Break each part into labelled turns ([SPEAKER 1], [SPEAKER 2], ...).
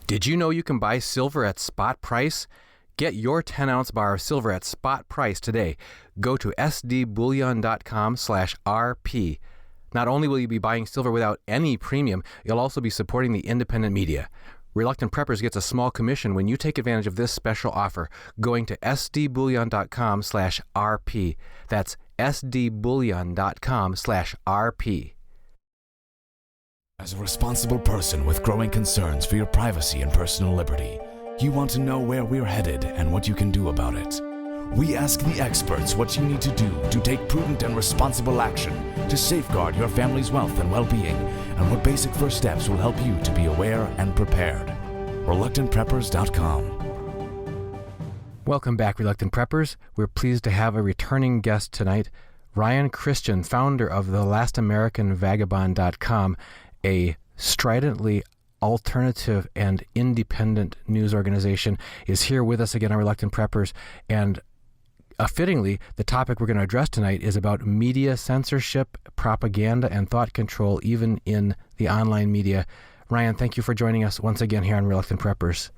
[SPEAKER 1] Did you know you can buy silver at spot price? Get your 10-ounce bar of silver at spot price today. Go to sdbullion.com/RP. Not only will you be buying silver without any premium, you'll also be supporting the independent media. Reluctant Preppers gets a small commission when you take advantage of this special offer, going to sdbullion.com/RP. That's sdbullion.com/RP.
[SPEAKER 2] As a responsible person with growing concerns for your privacy and personal liberty, you want to know where we're headed and what you can do about it. We ask the experts what you need to do to take prudent and responsible action to safeguard your family's wealth and well-being, and what basic first steps will help you to be aware and prepared. ReluctantPreppers.com.
[SPEAKER 1] Welcome back, Reluctant Preppers. We're pleased to have a returning guest tonight, Ryan Cristian, founder of TheLastAmericanVagabond.com, a stridently alternative and independent news organization, is here with us again on Reluctant Preppers. And fittingly, the topic we're going to address tonight is about media censorship, propaganda, and thought control, even in the online media. Ryan, thank you for joining us once again here on Reluctant Preppers.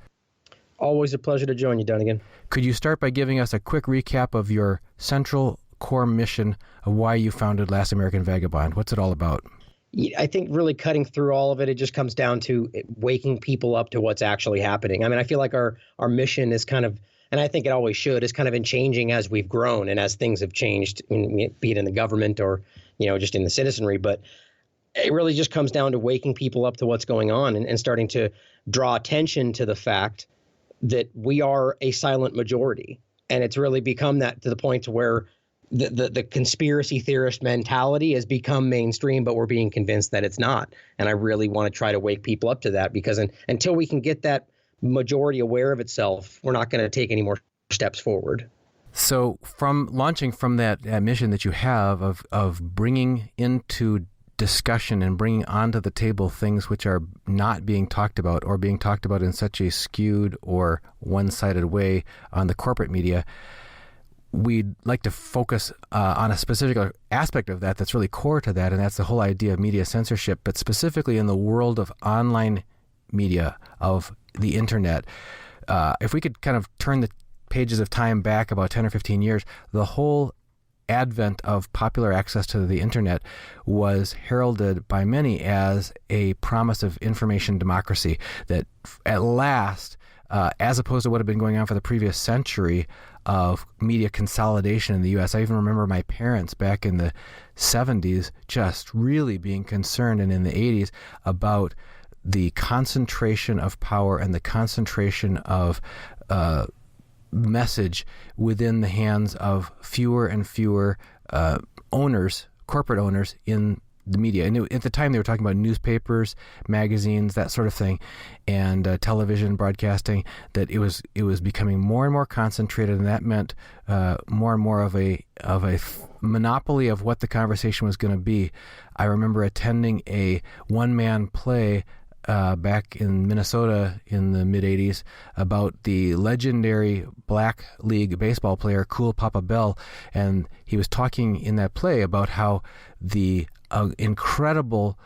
[SPEAKER 3] Always a pleasure to join you, Dunnigan.
[SPEAKER 1] Could you start by giving us a quick recap of your central core mission of why you founded Last American Vagabond? What's it all about?
[SPEAKER 3] I think really cutting through all of it, it just comes down to waking people up to what's actually happening. I mean, I feel like our mission is kind of, and I think it always should, is kind of in changing as we've grown and as things have changed, be it in the government or, just in the citizenry. But it really just comes down to waking people up to what's going on and starting to draw attention to the fact that we are a silent majority. And it's really become that to the point to where the conspiracy theorist mentality has become mainstream, but we're being convinced that it's not. And I really want to try to wake people up to that, because until we can get that majority aware of itself, we're not going to take any more steps forward.
[SPEAKER 1] So from launching from that mission that you have of bringing into discussion and bringing onto the table things which are not being talked about or being talked about in such a skewed or one-sided way on the corporate media, we'd like to focus on a specific aspect of that that's really core to that, and that's the whole idea of media censorship, but specifically in the world of online media, of the internet. If we could kind of turn the pages of time back about 10 or 15 years, the whole advent of popular access to the internet was heralded by many as a promise of information democracy, that at last, as opposed to what had been going on for the previous century of media consolidation in the U.S. I even remember my parents back in the 70s just really being concerned, and in the 80s, about the concentration of power and the concentration of message within the hands of fewer and fewer owners, corporate owners in the media. And at the time they were talking about newspapers, magazines, that sort of thing, and television broadcasting, that it was becoming more and more concentrated, and that meant more and more of a monopoly of what the conversation was going to be. I remember attending a one-man play back in Minnesota in the mid-'80s about the legendary Black League baseball player Cool Papa Bell, and he was talking in that play about how the incredible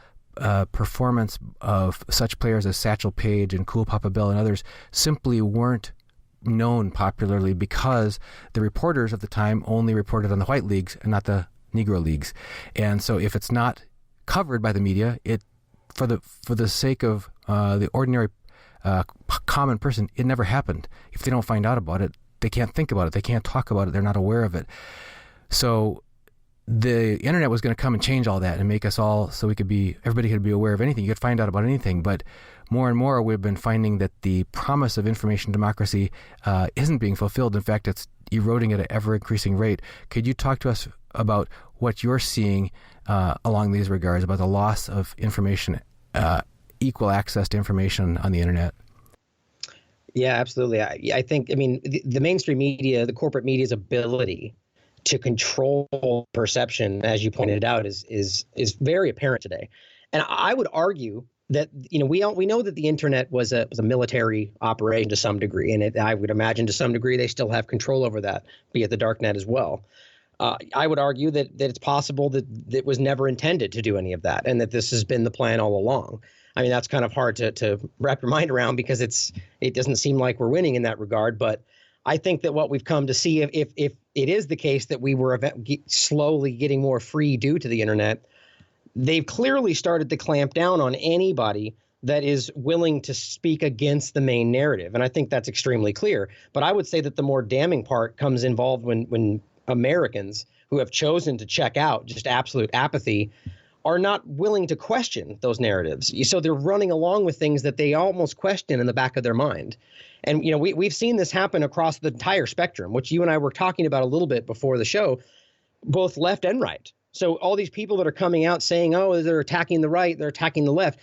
[SPEAKER 1] performance of such players as Satchel Paige and Cool Papa Bell and others simply weren't known popularly because the reporters of the time only reported on the white leagues and not the Negro leagues. And so if it's not covered by the media, it for the sake of the ordinary common person, it never happened. If they don't find out about it, they can't think about it. They can't talk about it. They're not aware of it. So the internet was going to come and change all that and make us all so everybody could be aware of anything. You could find out about anything. But more and more, we've been finding that the promise of information democracy isn't being fulfilled. In fact, it's eroding at an ever-increasing rate. Could you talk to us about what you're seeing along these regards, about the loss of information, equal access to information on the internet?
[SPEAKER 3] Yeah, absolutely. I think, the mainstream media, the corporate media's ability to control perception, as you pointed out, is very apparent today. And I would argue that, we know that the internet was a military operation to some degree, and I would imagine to some degree they still have control over that, be it the dark net as well. I would argue that it's possible that it was never intended to do any of that, and that this has been the plan all along. I mean, that's kind of hard to wrap your mind around because it doesn't seem like we're winning in that regard. But I think that what we've come to see, if it is the case that we were slowly getting more free due to the internet, they've clearly started to clamp down on anybody that is willing to speak against the main narrative. And I think that's extremely clear. But I would say that the more damning part comes involved when Americans who have chosen to check out, just absolute apathy, are not willing to question those narratives. So they're running along with things that they almost question in the back of their mind. And, you know, we've seen this happen across the entire spectrum, which you and I were talking about a little bit before the show, both left and right. So all these people that are coming out saying, oh, they're attacking the right, they're attacking the left.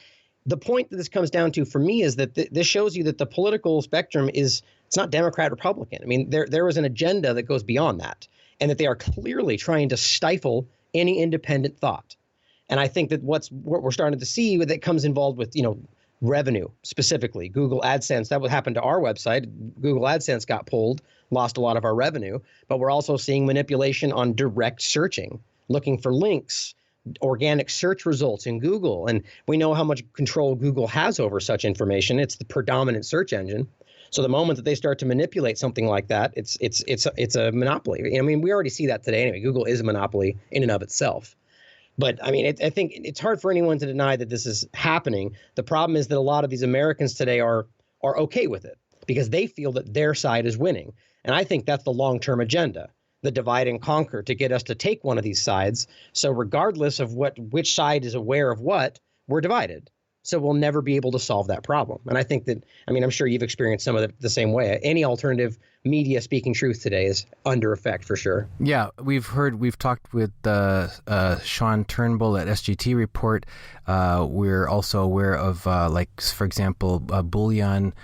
[SPEAKER 3] The point that this comes down to for me is that this shows you that the political spectrum it's not Democrat, Republican. I mean, there is an agenda that goes beyond that, and that they are clearly trying to stifle any independent thought. And I think that what we're starting to see that comes involved with, you know, revenue, specifically Google AdSense. That would happen to our website. Google AdSense got pulled, lost a lot of our revenue, but we're also seeing manipulation on direct searching, looking for links, organic search results in Google. And we know how much control Google has over such information. It's the predominant search engine. So the moment that they start to manipulate something like that, it's a monopoly. I mean, we already see that today anyway. Google is a monopoly in and of itself. But I mean, I think it's hard for anyone to deny that this is happening. The problem is that a lot of these Americans today are okay with it because they feel that their side is winning. And I think that's the long-term agenda, the divide and conquer, to get us to take one of these sides. So regardless of which side is aware of what, we're divided. So we'll never be able to solve that problem. And I think that, I mean, I'm sure you've experienced some of the same way. Any alternative media speaking truth today is under effect for sure.
[SPEAKER 1] Yeah, we've talked with Sean Turnbull at SGT Report. We're also aware of, like, for example, bullion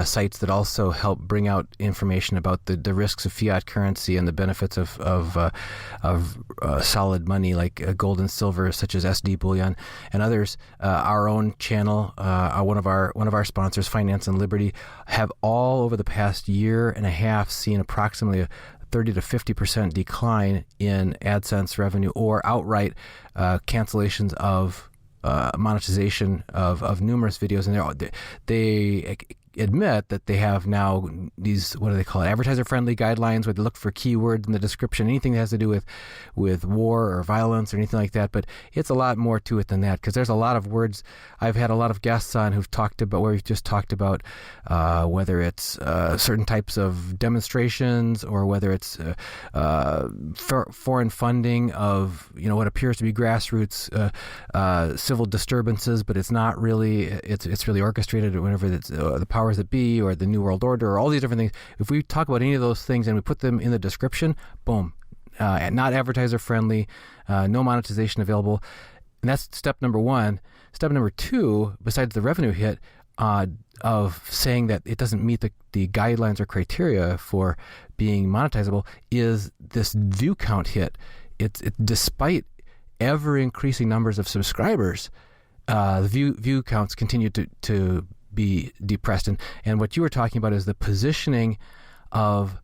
[SPEAKER 1] sites that also help bring out information about the risks of fiat currency and the benefits of solid money like gold and silver, such as SD Bullion and others. Our own channel, one of our sponsors, Finance and Liberty, have all over the past year and a half seen approximately a 30 to 50% decline in AdSense revenue or outright cancellations of monetization of numerous videos. And they admit that they have now these, what do they call it, advertiser-friendly guidelines where they look for keywords in the description, anything that has to do with war or violence or anything like that. But it's a lot more to it than that, because there's a lot of words. I've had a lot of guests on who've talked about, where we've just talked about whether it's certain types of demonstrations or whether it's foreign funding of, you know, what appears to be grassroots civil disturbances, but it's not really. It's really orchestrated, or whenever it's the powers that be or the New World Order or all these different things. If we talk about any of those things and we put them in the description, boom, not advertiser friendly, no monetization available. And that's step number one. Step number two, besides the revenue hit, of saying that it doesn't meet the guidelines or criteria for being monetizable, is this view count hit. Despite ever increasing numbers of subscribers, the view counts continue to be depressed. And what you were talking about is the positioning of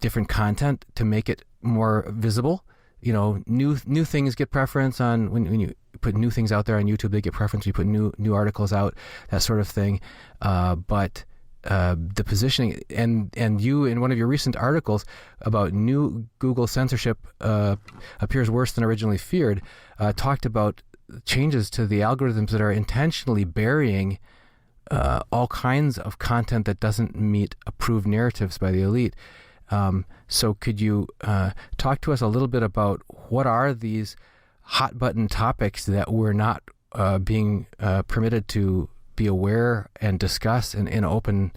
[SPEAKER 1] different content to make it more visible. You know, new things get preference on when you put new things out there on YouTube. They get preference. You put new articles out, that sort of thing. But the positioning, and you, in one of your recent articles about new Google censorship appears worse than originally feared, talked about changes to the algorithms that are intentionally burying all kinds of content that doesn't meet approved narratives by the elite. So could you talk to us a little bit about what are these hot button topics that we're not being permitted to be aware and discuss in the open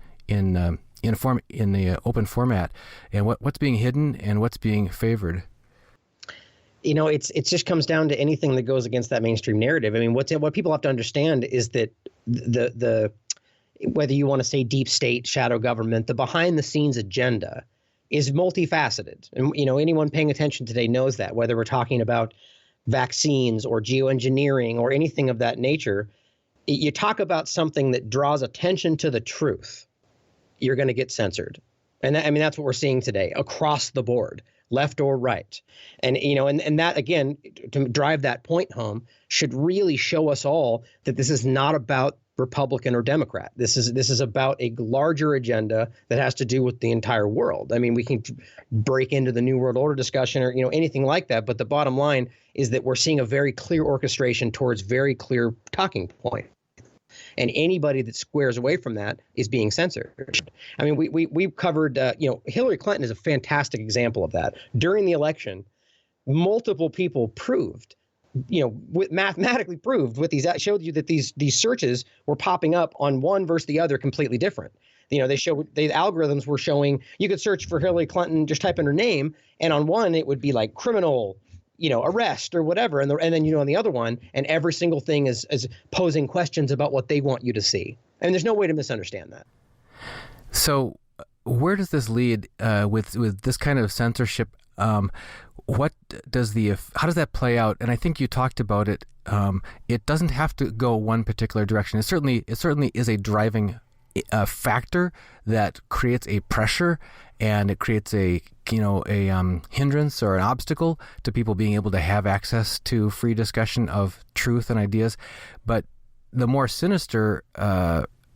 [SPEAKER 1] format, and what's being hidden and what's being favored?
[SPEAKER 3] You know, it just comes down to anything that goes against that mainstream narrative. I mean, what people have to understand is that the whether you want to say deep state, shadow government, the behind the scenes agenda is multifaceted. And, you know, anyone paying attention today knows that, whether we're talking about vaccines or geoengineering or anything of that nature, you talk about something that draws attention to the truth, you're going to get censored. And that's what we're seeing today across the board, left or right. And, you know, and that, again, to drive that point home, should really show us all that this is not about Republican or Democrat. This is about a larger agenda that has to do with the entire world. I mean, we can break into the New World Order discussion or anything like that, but the bottom line is that we're seeing a very clear orchestration towards very clear talking points. And anybody that squares away from that is being censored. I mean, we covered, Hillary Clinton is a fantastic example of that. During the election, multiple people proved, mathematically proved with these, showed you that these searches were popping up on one versus the other completely different. The algorithms were showing you could search for Hillary Clinton, just type in her name, and on one it would be like criminal, arrest or whatever, and then on the other one, and every single thing is posing questions about what they want you to see. And there's no way to misunderstand that.
[SPEAKER 1] So, where does this lead with this kind of censorship? How does that play out? And I think you talked about it. It doesn't have to go one particular direction. It certainly is a driving factor that creates a pressure, and it creates a hindrance or an obstacle to people being able to have access to free discussion of truth and ideas. But the more sinister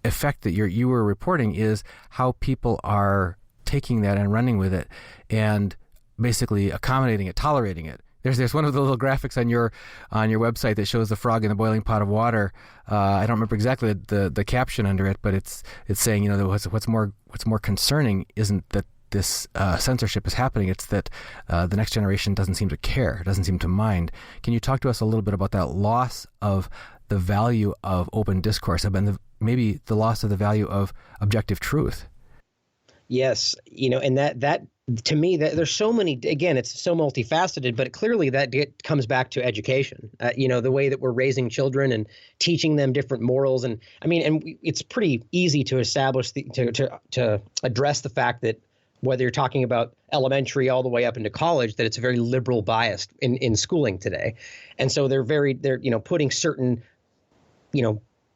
[SPEAKER 1] effect that you were reporting is how people are taking that and running with it, and basically accommodating it, tolerating it. There's one of the little graphics on your website that shows the frog in the boiling pot of water. I don't remember exactly the caption under it, but it's saying that what's more concerning isn't that this censorship is happening. It's that the next generation doesn't seem to care, doesn't seem to mind. Can you talk to us a little bit about that loss of the value of open discourse, and maybe the loss of the value of objective truth?
[SPEAKER 3] Yes, and that to me, that there's so many. Again, it's so multifaceted, but clearly that comes back to education. The way that we're raising children and teaching them different morals, and it's pretty easy to establish to address the fact that whether you're talking about elementary all the way up into college, that it's very liberal biased in schooling today, and so they're putting certain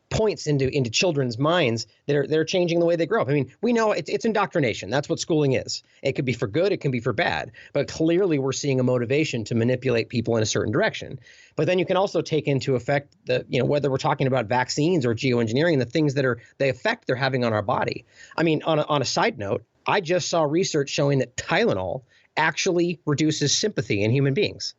[SPEAKER 3] points into children's minds that are changing the way they grow up. I mean, we know it's indoctrination. That's what schooling is. It could be for good, it can be for bad. But clearly we're seeing a motivation to manipulate people in a certain direction. But then you can also take into effect whether we're talking about vaccines or geoengineering, the things the effect they're having on our body. I mean, on a side note, I just saw research showing that Tylenol actually reduces sympathy in human beings.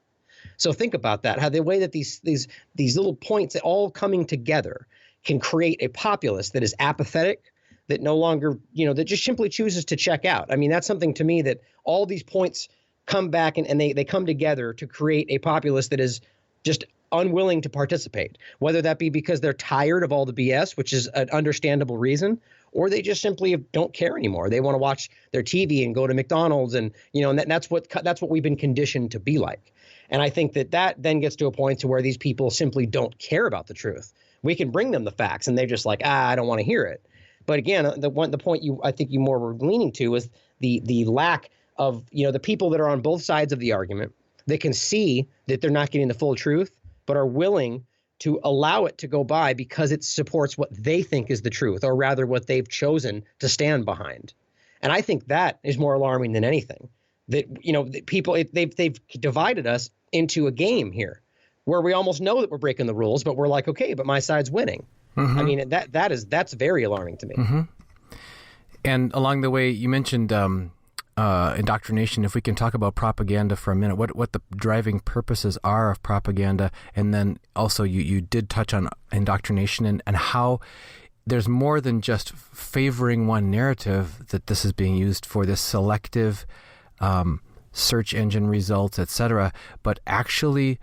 [SPEAKER 3] So think about that, how the way that these little points all coming together can create a populace that is apathetic, that no longer, that just simply chooses to check out. I mean, that's something to me that all these points come back and they come together to create a populace that is just unwilling to participate, whether that be because they're tired of all the BS, which is an understandable reason, or they just simply don't care anymore. They want to watch their TV and go to McDonald's, and that's what we've been conditioned to be like. And I think that then gets to a point to where these people simply don't care about the truth. We can bring them the facts, and they're just like, I don't want to hear it. But again, the point I think you more were leaning to is the lack of the people that are on both sides of the argument that can see that they're not getting the full truth, but are willing to allow it to go by because it supports what they think is the truth, or rather what they've chosen to stand behind. And I think that is more alarming than anything. That people they've divided us into a game here, where we almost know that we're breaking the rules, but we're like, okay, but my side's winning. Mm-hmm. I mean, that's very alarming to me.
[SPEAKER 1] Mm-hmm. And along the way, you mentioned indoctrination. If we can talk about propaganda for a minute, what the driving purposes are of propaganda, and then also you did touch on indoctrination and how there's more than just favoring one narrative, that this is being used for this selective search engine results, etc., but actually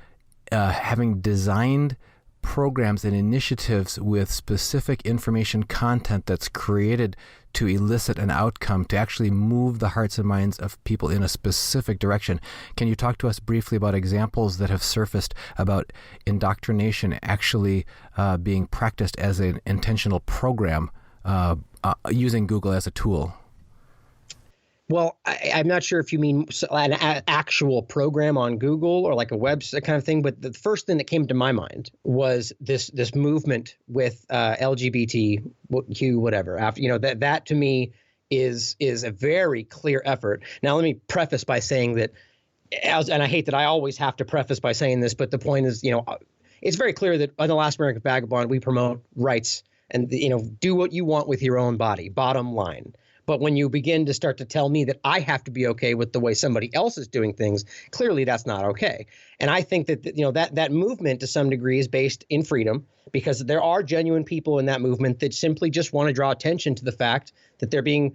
[SPEAKER 1] having designed programs and initiatives with specific information content that's created to elicit an outcome, to actually move the hearts and minds of people in a specific direction. Can you talk to us briefly about examples that have surfaced about indoctrination actually being practiced as an intentional program using Google as a tool?
[SPEAKER 3] Well, I'm not sure if you mean an actual program on Google or like a website kind of thing, but the first thing that came to my mind was this movement with LGBTQ, whatever. After that to me is a very clear effort. Now, let me preface by saying that, and I hate that I always have to preface by saying this, but the point is, it's very clear that on The Last American Vagabond we promote rights and do what you want with your own body, bottom line. But when you begin to start to tell me that I have to be okay with the way somebody else is doing things, clearly that's not okay. And I think that that movement to some degree is based in freedom, because there are genuine people in that movement that simply just want to draw attention to the fact that they're being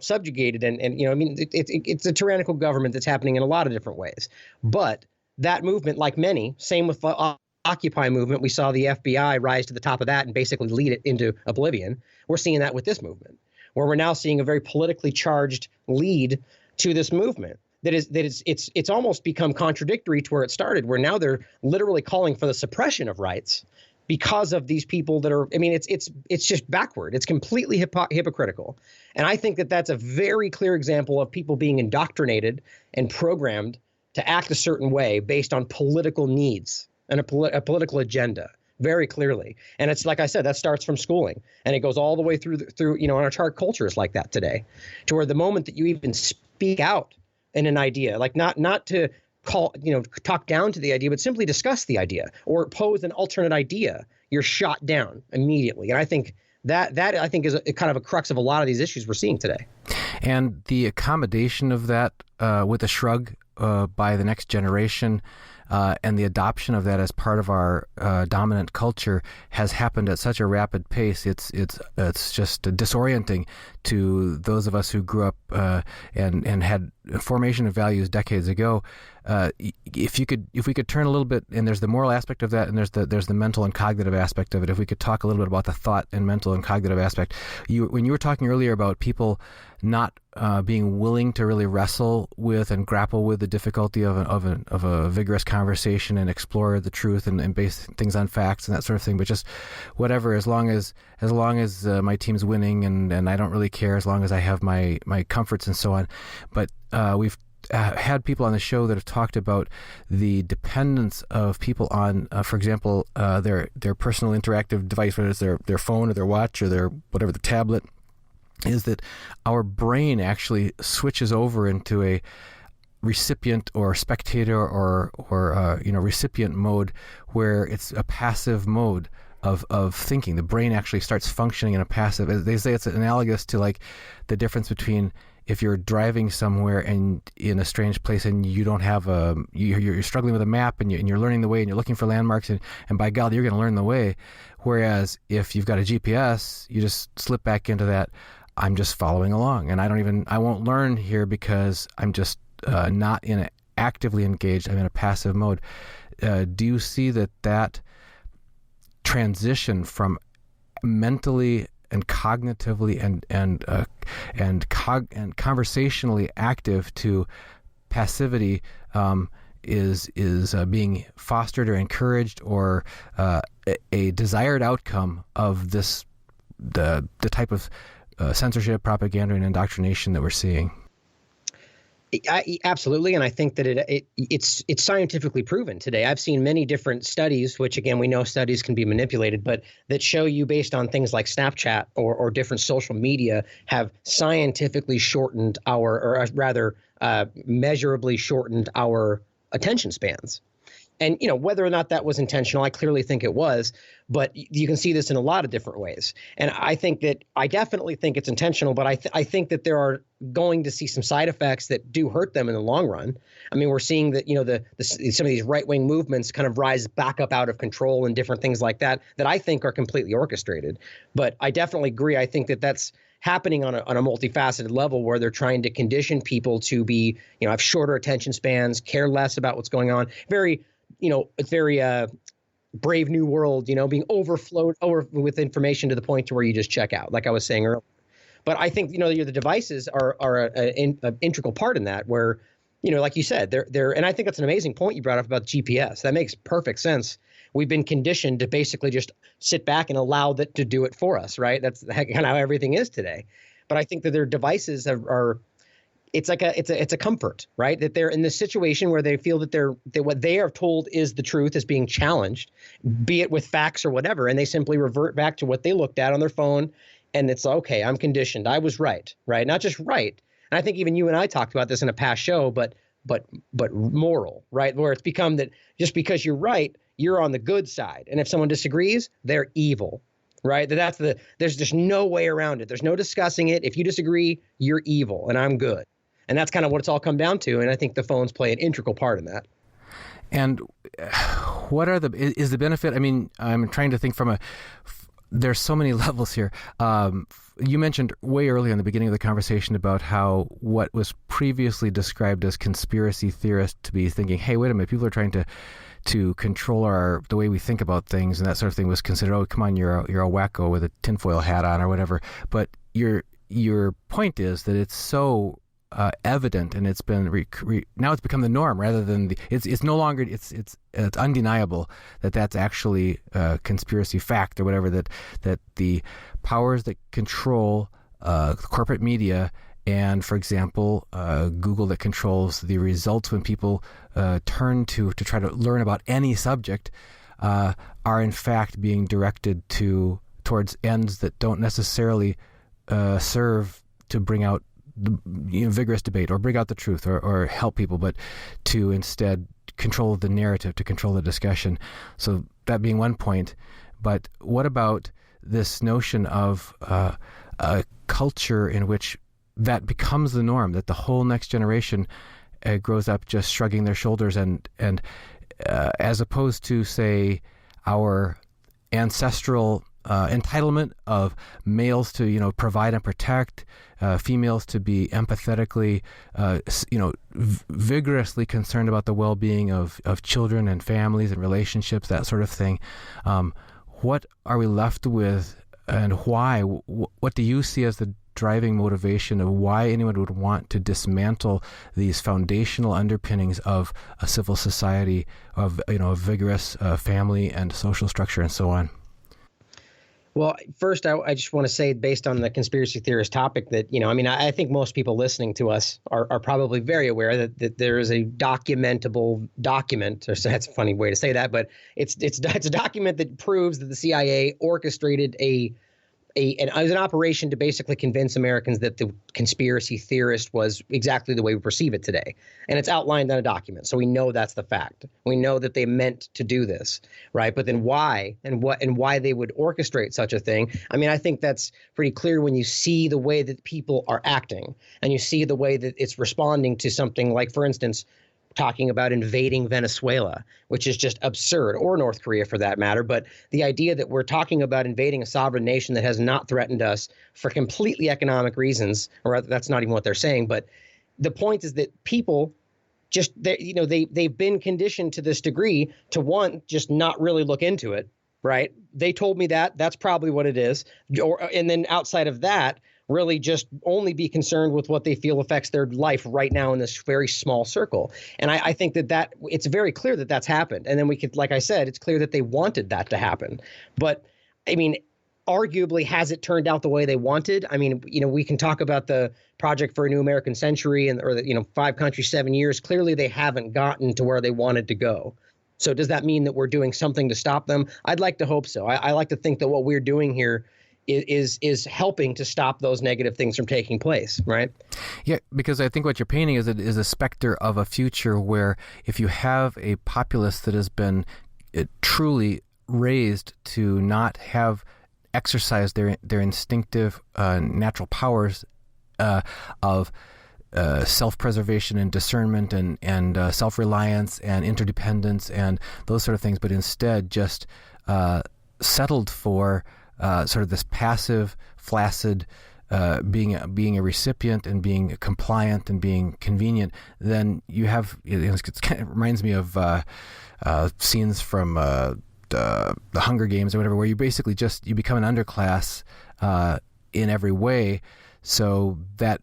[SPEAKER 3] subjugated, and it's a tyrannical government that's happening in a lot of different ways. But that movement, like many, same with the Occupy movement, we saw the FBI rise to the top of that and basically lead it into oblivion. We're seeing that with this movement, where we're now seeing a very politically charged lead to this movement it's almost become contradictory to where it started, where now they're literally calling for the suppression of rights because of these people that are, it's just backward. It's completely hypocritical. And I think that that's a very clear example of people being indoctrinated and programmed to act a certain way based on political needs and a political agenda. Very clearly. And it's like I said, that starts from schooling, and it goes all the way through, and our chart culture is like that today, to where the moment that you even speak out in an idea, like not to call, talk down to the idea, but simply discuss the idea or pose an alternate idea, you're shot down immediately. And I think that I think is a kind of a crux of a lot of these issues we're seeing today.
[SPEAKER 1] And the accommodation of that with a shrug by the next generation, and the adoption of that as part of our dominant culture has happened at such a rapid pace. It's just disorienting to those of us who grew up and had formation of values decades ago. If we could turn a little bit, and there's the moral aspect of that, and there's the mental and cognitive aspect of it. If we could talk a little bit about the thought and mental and cognitive aspect, when you were talking earlier about people not being willing to really wrestle with and grapple with the difficulty of a vigorous conversation and explore the truth and base things on facts and that sort of thing, but just whatever, as long as my team's winning and I don't really care, as long as I have my comforts and so on. But we've had people on the show that have talked about the dependence of people on, for example, their personal interactive device, whether it's their phone or their watch or their whatever, the tablet, is that our brain actually switches over into a recipient or spectator or recipient mode, where it's a passive mode of thinking. The brain actually starts functioning in a passive. They say it's analogous to like the difference between if you're driving somewhere and in a strange place and you don't have you're struggling with a map and you're learning the way and you're looking for landmarks and by golly, you're going to learn the way. Whereas if you've got a GPS, you just slip back into that, I'm just following along, and I won't learn here because I'm just not actively engaged. I'm in a passive mode. Do you see that transition from mentally and cognitively and conversationally active to passivity is being fostered or encouraged, or a desired outcome of the type of censorship, propaganda, and indoctrination that we're seeing?
[SPEAKER 3] Absolutely, and I think that it's scientifically proven today. I've seen many different studies, which again, we know studies can be manipulated, but that show you based on things like Snapchat or different social media have scientifically shortened measurably shortened our attention spans. And, whether or not that was intentional, I clearly think it was, but you can see this in a lot of different ways. And I definitely think it's intentional, but I think that there are going to see some side effects that do hurt them in the long run. I mean, we're seeing that, some of these right-wing movements kind of rise back up out of control and different things like that I think are completely orchestrated. But I definitely agree. I think that that's happening on a multifaceted level, where they're trying to condition people to be, have shorter attention spans, care less about what's going on. It's very Brave New World, being overflowed with information to the point to where you just check out, like I was saying earlier. But I think, the devices are an integral part in that, where, like you said, they're, and I think that's an amazing point you brought up about GPS. That makes perfect sense. We've been conditioned to basically just sit back and allow that to do it for us, right? That's kind of how everything is today. But I think that their devices are it's a comfort, right? That they're in this situation where they feel that what they are told is the truth is being challenged, be it with facts or whatever, and they simply revert back to what they looked at on their phone, and it's okay, I'm conditioned, I was right? Not just right. And I think even you and I talked about this in a past show, but moral, right? Where it's become that just because you're right, you're on the good side, and if someone disagrees, they're evil. right? There's just no way around it. There's no discussing it. If you disagree, you're evil and I'm good. And that's kind of what it's all come down to. And I think the phones play an integral part in that.
[SPEAKER 1] And what is the benefit? I mean, I'm trying to think there's so many levels here. You mentioned way early in the beginning of the conversation about how what was previously described as conspiracy theorists to be thinking, hey, wait a minute, people are trying to control the way we think about things, and that sort of thing was considered, oh, come on, you're a wacko with a tinfoil hat on or whatever. But your point is that it's so evident, and it's been now it's become the norm rather than it's no longer it's undeniable that that's actually a conspiracy fact or whatever, that the powers that control corporate media and, for example, Google, that controls the results when people turn to try to learn about any subject, are in fact being directed towards ends that don't necessarily serve to bring out vigorous debate or bring out the truth or help people, but to instead control the narrative, to control the discussion. So that being one point. But what about this notion of a culture in which that becomes the norm, that the whole next generation grows up just shrugging their shoulders and as opposed to, say, our ancestral entitlement of males to provide and protect, females to be empathetically vigorously concerned about the well-being of children and families and relationships, that sort of thing. What are we left with, and why? What do you see as the driving motivation of why anyone would want to dismantle these foundational underpinnings of a civil society, of a vigorous family and social structure and so on?
[SPEAKER 3] Well, first, I just want to say, based on the conspiracy theorist topic, that, I think most people listening to us are probably very aware that there is a documentable document, or so that's a funny way to say that, but it's a document that proves that the CIA orchestrated an operation to basically convince Americans that the conspiracy theorist was exactly the way we perceive it today. And it's outlined on a document. So we know that's the fact. We know that they meant to do this, right? But then why and why they would orchestrate such a thing? I think that's pretty clear when you see the way that people are acting and you see the way that it's responding to something like, for instance, talking about invading Venezuela, which is just absurd, or North Korea for that matter. But the idea that we're talking about invading a sovereign nation that has not threatened us for completely economic reasons, or that's not even what they're saying. But the point is that people just, they've been conditioned to this degree to just not really look into it, right? They told me that's probably what it is. And then outside of that, really just only be concerned with what they feel affects their life right now in this very small circle. And I think that it's very clear that that's happened. And then we could, like I said, it's clear that they wanted that to happen. But arguably, has it turned out the way they wanted? We can talk about the Project for a New American Century or the 5 countries, 7 years. Clearly, they haven't gotten to where they wanted to go. So does that mean that we're doing something to stop them? I'd like to hope so. I like to think that what we're doing here is helping to stop those negative things from taking place, right?
[SPEAKER 1] Yeah, because I think what you're painting is a specter of a future where if you have a populace that has been truly raised to not have exercised their instinctive natural powers of self-preservation and discernment and self-reliance and interdependence and those sort of things, but instead just settled for sort of this passive, flaccid, being a recipient and being compliant and being convenient, then you have, it kind of reminds me of scenes from the Hunger Games or whatever, where you basically you become an underclass in every way, so that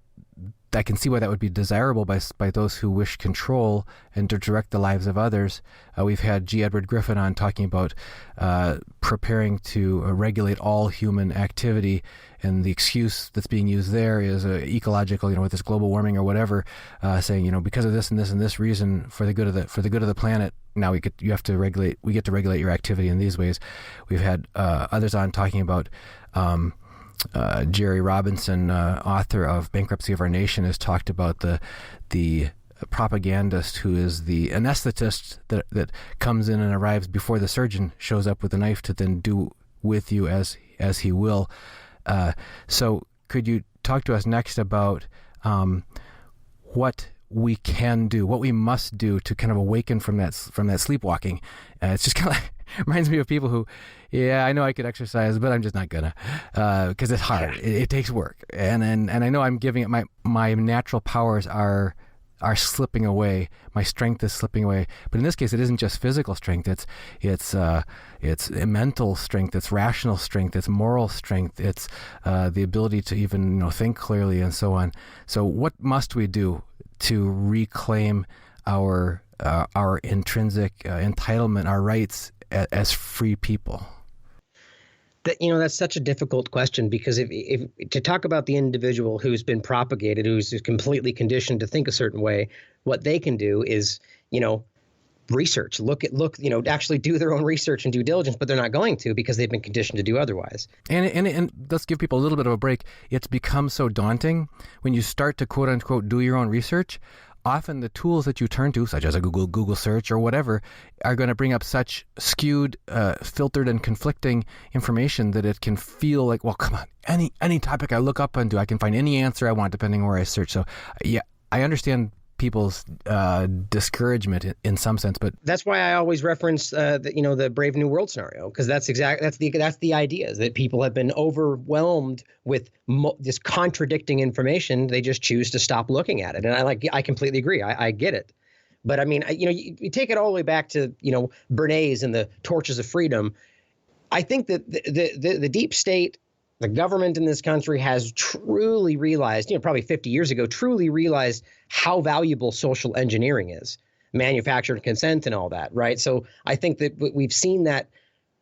[SPEAKER 1] I can see why that would be desirable by those who wish control and to direct the lives of others. We've had G. Edward Griffin on talking about preparing to regulate all human activity, and the excuse that's being used there is ecological, with this global warming or whatever, saying because of this and this and this reason, for the good of the planet. Now we get to regulate your activity in these ways. We've had others on talking about. Jerry Robinson, author of Bankruptcy of Our Nation, has talked about the propagandist who is the anesthetist that comes in and arrives before the surgeon shows up with a knife to then do with you as as he will. So could you talk to us next about what we can do, what we must do to kind of awaken from that sleepwalking? It's just kind of reminds me of people who, I know I could exercise, but I'm just not gonna, because it's hard. It takes work, and I know I'm giving it my natural powers are slipping away. My strength is slipping away. But in this case, it isn't just physical strength. It's mental strength. It's rational strength. It's moral strength. It's the ability to even think clearly and so on. So what must we do to reclaim our intrinsic entitlement, our rights as free people?
[SPEAKER 3] That's such a difficult question, because if to talk about the individual who's been propagated, who's completely conditioned to think a certain way, what they can do is, research, actually do their own research and due diligence, but they're not going to because they've been conditioned to do otherwise.
[SPEAKER 1] And let's give people a little bit of a break. It's become so daunting when you start to quote unquote do your own research. Often the tools that you turn to, such as a Google search or whatever, are going to bring up such skewed, filtered, and conflicting information that it can feel like, well, come on, any topic I look up into, I can find any answer I want depending on where I search. So, yeah, I understand people's discouragement in some sense, but
[SPEAKER 3] that's why I always reference the Brave New World scenario, because that's the idea, is that people have been overwhelmed with this contradicting information. They just choose to stop looking at it, and I completely agree. I get it, but I mean, you take it all the way back to Bernays and the Torches of Freedom. I think that the deep state, the government in this country, has truly realized, probably 50 years ago, truly realized how valuable social engineering is, manufactured consent and all that, right? So I think that we've seen that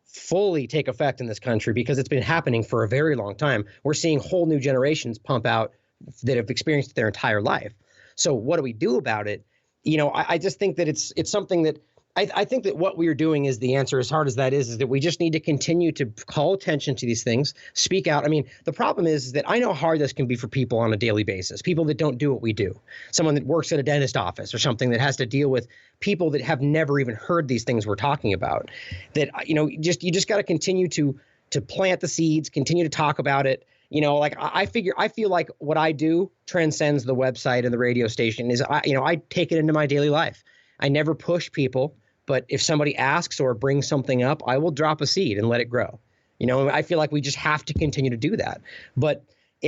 [SPEAKER 3] fully take effect in this country because it's been happening for a very long time. We're seeing whole new generations pump out that have experienced it their entire life. So what do we do about it? I just think that it's something that I think that what we are doing is the answer, as hard as that is that we just need to continue to call attention to these things, speak out. I mean, the problem is that I know how hard this can be for people on a daily basis, people that don't do what we do, someone that works at a dentist office or something that has to deal with people that have never even heard these things we're talking about, that, you just got to continue to plant the seeds, continue to talk about it. I feel like what I do transcends the website and the radio station. I take it into my daily life. I never push people. But if somebody asks or brings something up, I will drop a seed and let it grow. I feel like we just have to continue to do that. But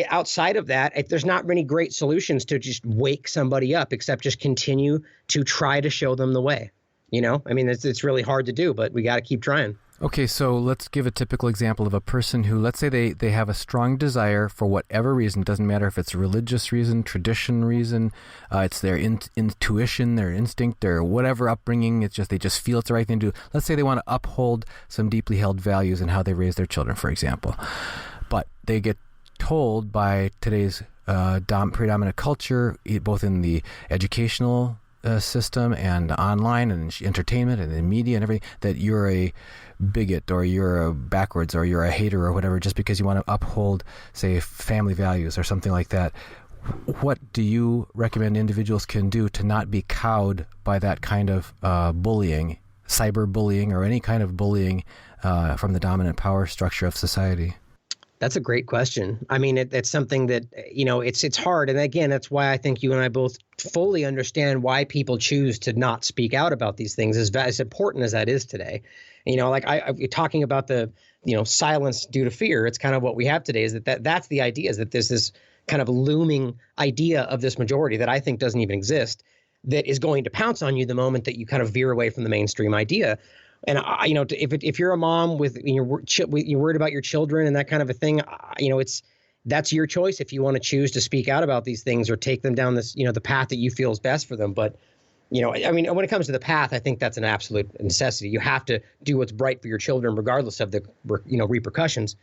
[SPEAKER 3] outside of that, there's not many great solutions to just wake somebody up, except just continue to try to show them the way. I mean, it's really hard to do, but we got to keep trying.
[SPEAKER 1] Okay, so let's give a typical example of a person who, let's say they have a strong desire for whatever reason, doesn't matter if it's a religious reason, tradition reason, it's their intuition, their instinct, their whatever upbringing, it's just they just feel it's the right thing to do. Let's say they want to uphold some deeply held values in how they raise their children, for example. But they get told by today's predominant culture, both in the educational system and online and entertainment and in media and everything, that you're a bigot or you're a backwards or you're a hater or whatever just because you want to uphold, say, family values or something like that. What do you recommend individuals can do to not be cowed by that kind of bullying, cyber-bullying, or any kind of bullying from the dominant power structure of society?
[SPEAKER 3] That's a great question. I mean, it's something that, it's hard. And again, that's why I think you and I both fully understand why people choose to not speak out about these things, as important as that is today. I'm talking about the, silence due to fear. It's kind of what we have today, is that's the idea, is that there's this kind of looming idea of this majority that I think doesn't even exist, that is going to pounce on you the moment that you kind of veer away from the mainstream idea. And if you're a mom with you're worried about your children and that kind of a thing, that's your choice if you want to choose to speak out about these things or take them down this the path that you feel is best for them. But when it comes to the path, I think that's an absolute necessity. You have to do what's right for your children, regardless of the repercussions.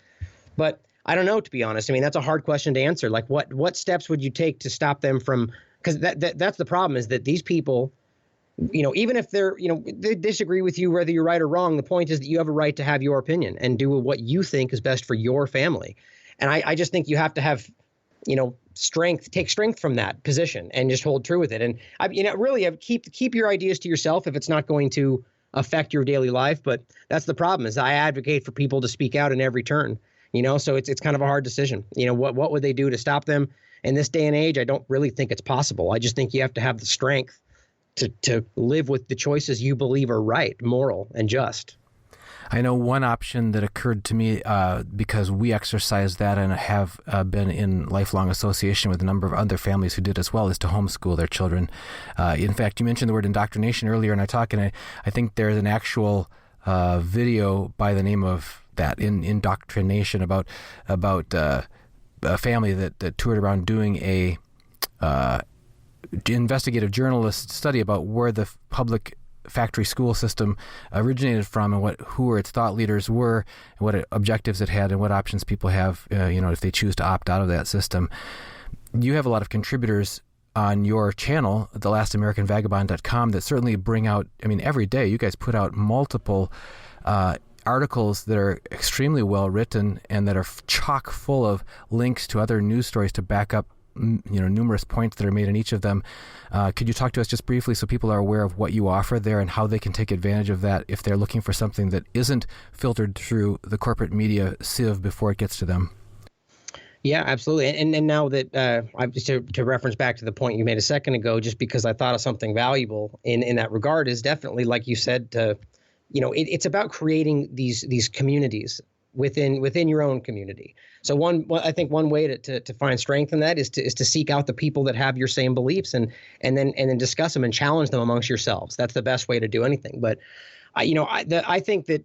[SPEAKER 3] But I don't know, to be honest. I mean, that's a hard question to answer. Like, what steps would you take to stop them from? Because that's the problem, is that these people, even if they disagree with you, whether you're right or wrong, the point is that you have a right to have your opinion and do what you think is best for your family. And I just think you have to have, take strength from that position and just hold true with it. And really keep your ideas to yourself if it's not going to affect your daily life. But that's the problem, is I advocate for people to speak out in every turn. So it's kind of a hard decision. What would they do to stop them? In this day and age, I don't really think it's possible. I just think you have to have the strength to live with the choices you believe are right, moral, and just.
[SPEAKER 1] I know one option that occurred to me because we exercise that and have been in lifelong association with a number of other families who did as well, is to homeschool their children. In fact, you mentioned the word indoctrination earlier in our talk, and I think there's an actual video by the name of that, indoctrination, about a family that toured around doing a investigative journalist study about where the public factory school system originated from and who its thought leaders were, and what objectives it had, and what options people have, if they choose to opt out of that system. You have a lot of contributors on your channel, thelastamericanvagabond.com, that certainly bring out, every day you guys put out multiple articles that are extremely well written and that are chock full of links to other news stories to back up numerous points that are made in each of them. Could you talk to us just briefly so people are aware of what you offer there and how they can take advantage of that if they're looking for something that isn't filtered through the corporate media sieve before it gets to them?
[SPEAKER 3] Yeah, absolutely. And now that I've just to reference back to the point you made a second ago, just because I thought of something valuable in that regard, is definitely, like you said, it's about creating these communities within your own community. So I think one way to find strength in that is to seek out the people that have your same beliefs and then discuss them and challenge them amongst yourselves. That's the best way to do anything. But I think that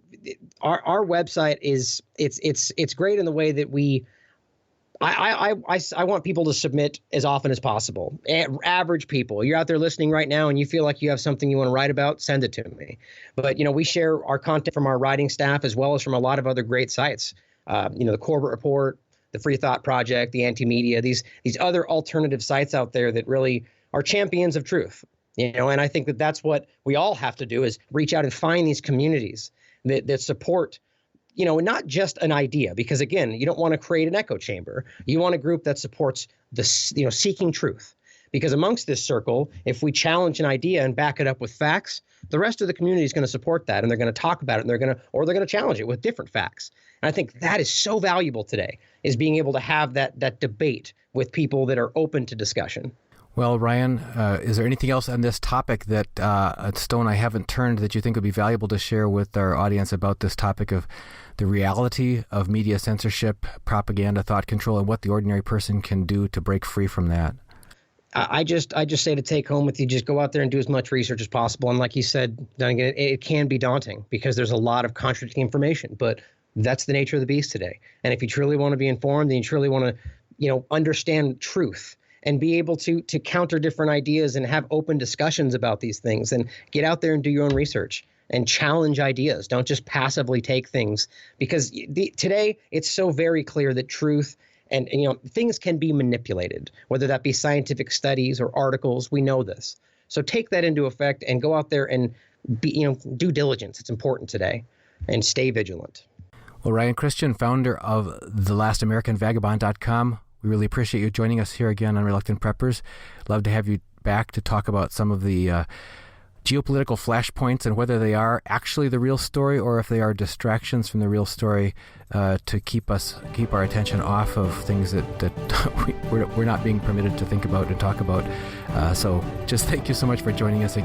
[SPEAKER 3] our website it's great in the way that I want people to submit as often as possible. Average people, you're out there listening right now and you feel like you have something you want to write about, send it to me. But, we share our content from our writing staff as well as from a lot of other great sites. The Corbett Report, the Free Thought Project, the Anti-Media, these other alternative sites out there that really are champions of truth. And I think that that's what we all have to do, is reach out and find these communities that support not just an idea, because again, you don't want to create an echo chamber. You want a group that supports seeking truth, because amongst this circle, if we challenge an idea and back it up with facts, the rest of the community is going to support that, and they're going to talk about it, and they're going to challenge it with different facts. And I think that is so valuable today, is being able to have that debate with people that are open to discussion.
[SPEAKER 1] Well, Ryan, is there anything else on this topic that a stone I haven't turned that you think would be valuable to share with our audience about this topic of the reality of media censorship, propaganda, thought control, and what the ordinary person can do to break free from that?
[SPEAKER 3] I just say to take home with you, just go out there and do as much research as possible. And like you said, Duncan, it can be daunting because there's a lot of contradicting information, but that's the nature of the beast today. And if you truly want to be informed and you truly want to, understand truth and be able to counter different ideas and have open discussions about these things, and get out there and do your own research and challenge ideas. Don't just passively take things, because today it's so very clear that truth and things can be manipulated, whether that be scientific studies or articles. We know this. So take that into effect and go out there and be, due diligence. It's important today, and stay vigilant.
[SPEAKER 1] Well, Ryan Cristian, founder of thelastamericanvagabond.com, we really appreciate you joining us here again on Reluctant Preppers. Love to have you back to talk about some of the geopolitical flashpoints and whether they are actually the real story or if they are distractions from the real story to keep our attention off of things that we're not being permitted to think about and talk about. So just thank you so much for joining us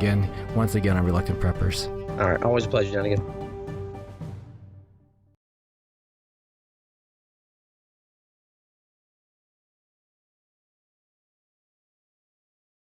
[SPEAKER 1] once again on Reluctant Preppers.
[SPEAKER 3] All right. Always a pleasure, Jonathan.